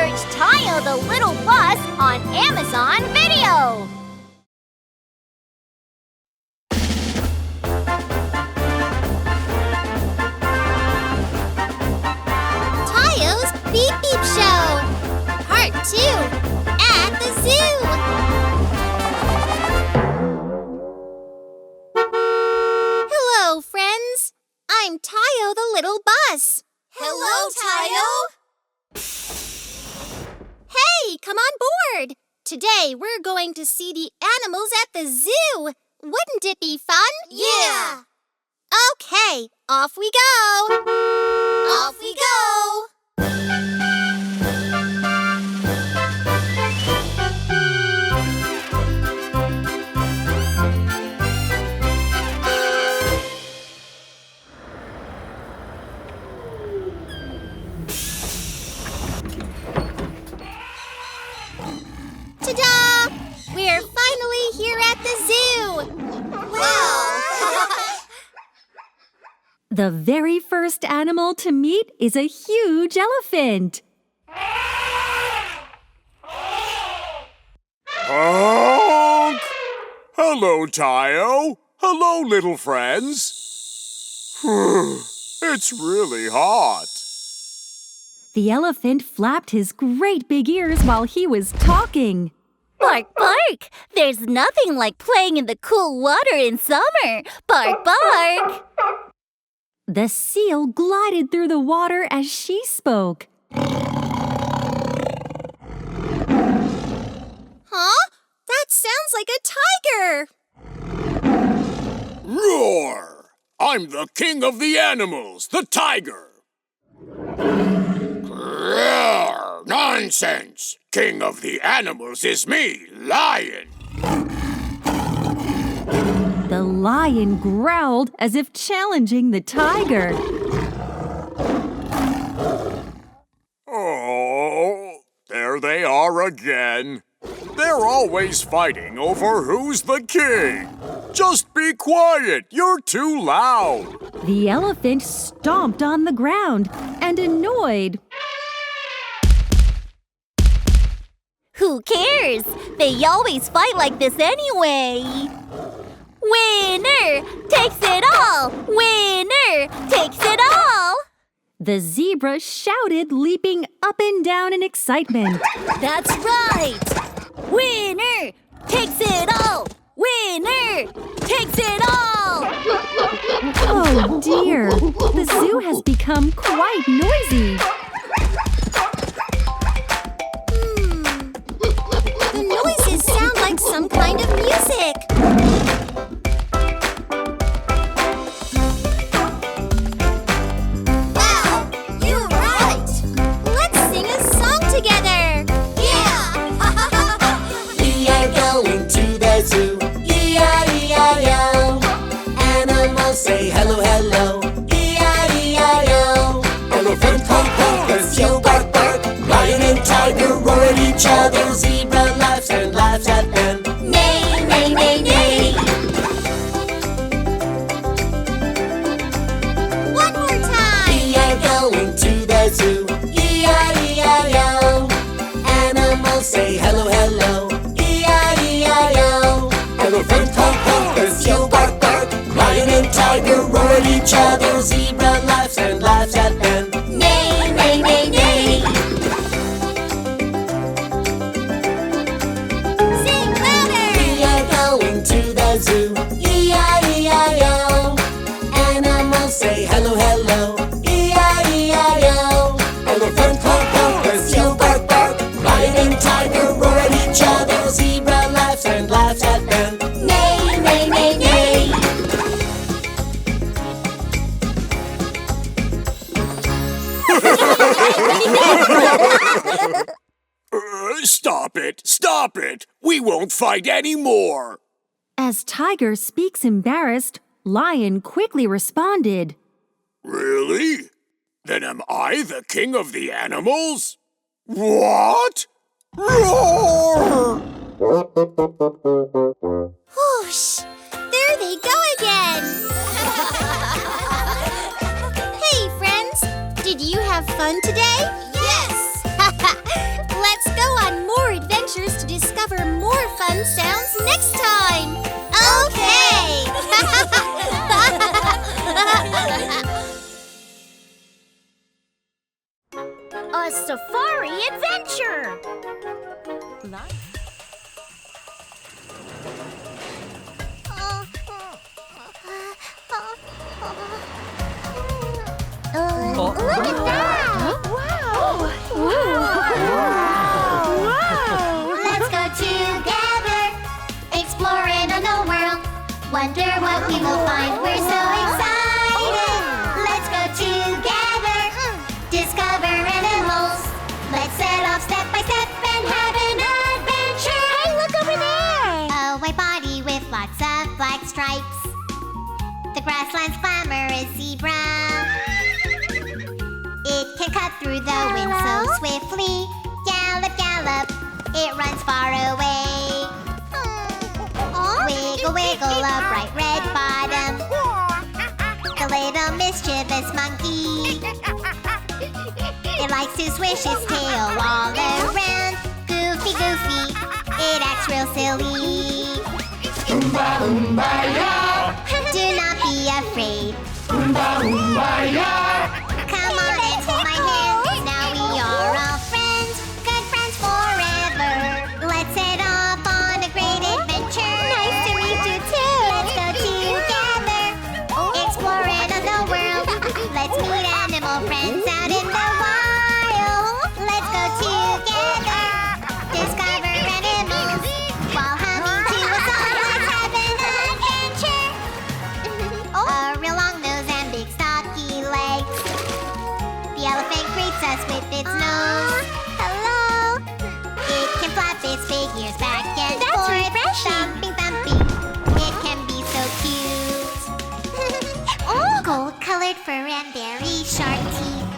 search Tayo the Little Bus on Amazon Video. Tayo's Beep Beep Show, Part 2, at the Zoo. Hello, friends. I'm Tayo the Little Bus. Hello, Tayo. Hey, come on board. Today we're going to see the animals at the zoo. Wouldn't it be fun? Yeah. Okay, off we go. Off we go. Ta-da! We're finally here at the zoo. Wow. The very first animal to meet is a huge elephant. Honk! Hello, Tayo. Hello, little friends. It's really hot. The elephant flapped his great big ears while he was talking. Bark, bark. There's nothing like playing in the cool water in summer. Bark, bark. The seal glided through the water as she spoke. Huh? That sounds like a tiger. Roar! I'm the king of the animals, the tiger. Roar! Nonsense! King of the animals is me, lion. The lion growled as if challenging the tiger. Oh, there they are again. They're always fighting over who's the king. Just be quiet, you're too loud. The elephant stomped on the ground and annoyed. Who cares? They always fight like this anyway. Winner takes it all. Winner takes it all. The zebra shouted, leaping up and down in excitement. That's right. Winner takes it all. Winner takes it all. Oh dear, the zoo has become quite noisy. The noises sound like some kind of music. Wow, you're right. Let's sing a song together. Yeah. We are going to the zoo. E-I-E-I-O. Animals say hello, hello. E-I-E-I-O. Elephant honk honk, the seal bark bark. Lion and tiger roar at each other. Zebra laughs and laughs at them. Neigh, neigh, neigh, neigh. One more time. We are going to the zoo. E-I-E-I-O. Animals say hello, hello. E-I-E-I-O. Elephant honk honk, the seal bark bark. Lion and tiger roar at each other. Zebra laughs and laughs at them. Neigh, neigh, neigh, neigh. Sing louder. We are going to the zoo. E-I-E-I-O. Animals say hello, hello. E-I-E-I-O. Elephant honk honk, the seal bark bark. Lion and tiger roar at each other. Zebra laughs and laughs at them. Neigh, neigh, neigh, neigh. Stop it! Stop it! We won't fight anymore! As Tiger speaks embarrassed, Lion quickly responded. Really? Then am I the king of the animals? What? Roar! Whoosh! There they go again! Hey, friends! Did you have fun today? Yes! Let's go on more adventures to discover more fun sounds next time. Okay. A safari adventure! Look at that! Wow! Let's go together, exploring a new world. Wonder what we will find. We're so excited. Let's go together, discover animals. Let's set off step by step and have an adventure. Hey, look over there! A white body with lots of black stripes. The grassland's glamorous zebra. It can cut through the wind so swiftly. Gallop, gallop, it runs far away. Wiggle, wiggle, a bright red bottom. The little mischievous monkey. It likes to swish its tail all around. Goofy, goofy, it acts real silly. Oomba, oomba, ya. Do not be afraid. Oomba, oomba, ya. Come on and hold my hand. Now we are all friends, good friends forever. Let's set off on a great adventure. Nice to meet you too. Let's go together, exploring the world. Let's meet animal friends out in the wild. Let's go together, discover animals while humming to a song. Let's have an adventure. A real long nose and big stocky legs. The elephant greets us with its nose. Hello. It can flap its big ears back and forth. Thumping, thumping. It can be so cute. Gold-colored fur and very sharp teeth.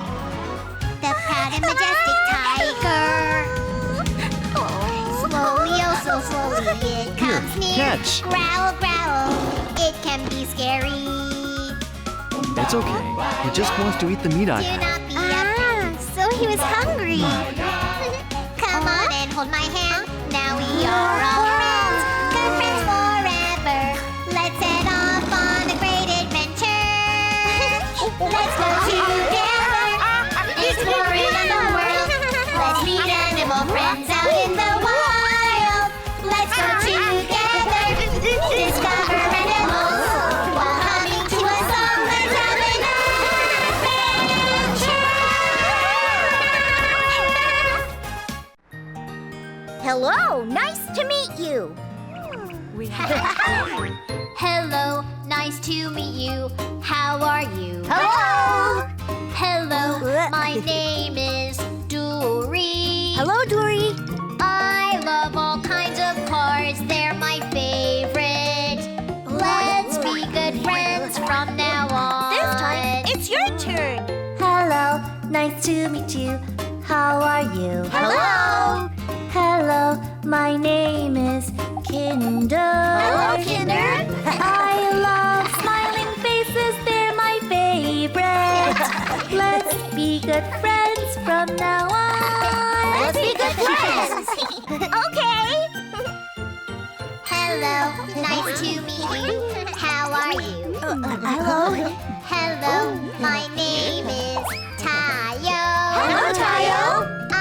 The proud and majestic tiger. Slowly, oh so slowly, it comes near. catch. Growl, growl. It can be scary. It's okay. He just wants to eat the meat I Do have. not be afraid. So he was hungry. Come on and hold my hand. Now we are all friends, good friends forever. Let's set off on a great adventure. Let's go together, exploring the world. Let's meet animal friends out in the wild. Let's go together, discover animals while humming to a song. Let's have an adventure. Hello, nice to meet you. Hello, nice to meet you. How are you? Hello. Hello, my name is Dory. Hello, Dory. I love all kinds of cars, they're my favorite. Let's be good friends from now on. This time, it's your turn. Hello, nice to meet you. How are you? Hello. Hello, my name is Kinder. Hello, Kinder. I love smiling faces, they're my favorite. Let's be good friends from now on. Let's be good friends. Okay. Hello, nice to meet you. How are you? Hello. Hello, my name is Tayo. Hello, Tayo. I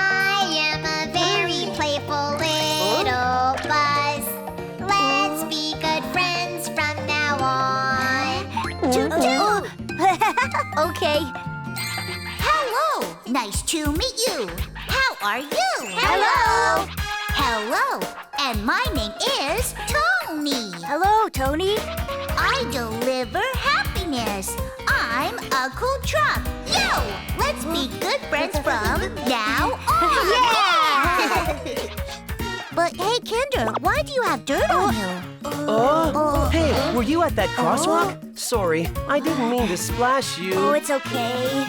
am a very playful little buzz. Let's be good friends from now on. Okay. Hello, nice to meet you. How are you? Hello. Hello, and my name is Tony. Hello, Tony. I deliver happiness. I'm a cool truck. Yo, let's be good friends from now on. Yeah. But hey, Kinder, why do you have dirt on you? Hey, were you at that crosswalk? Sorry, I didn't mean to splash you. Oh, it's okay.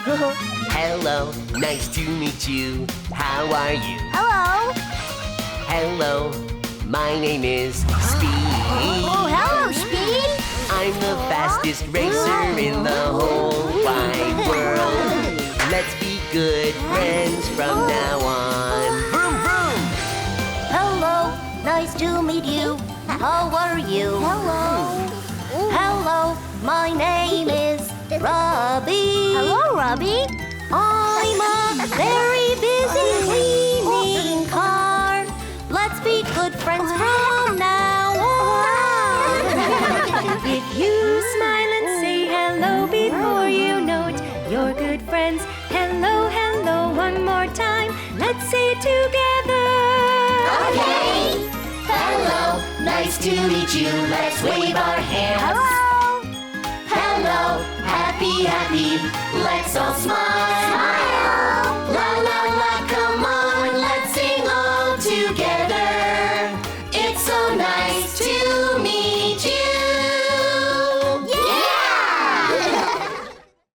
Hello, nice to meet you. How are you? Hello. Hello, my name is Speed. Oh, hello, Speed. I'm the fastest racer in the whole wide world. Let's be good friends from now on. Vroom, vroom. how are you? Hello. Hello, my name is Robbie. Hello, Robbie. I'm a very busy cleaning car. Let's be good friends from now on. If you smile and say hello before you know it, you're good friends. Hello, hello, one more time. Let's say it together. Okay. Hello, nice to meet you. Let's wave our hands. Hello. Hello, happy, happy. Let's all smile.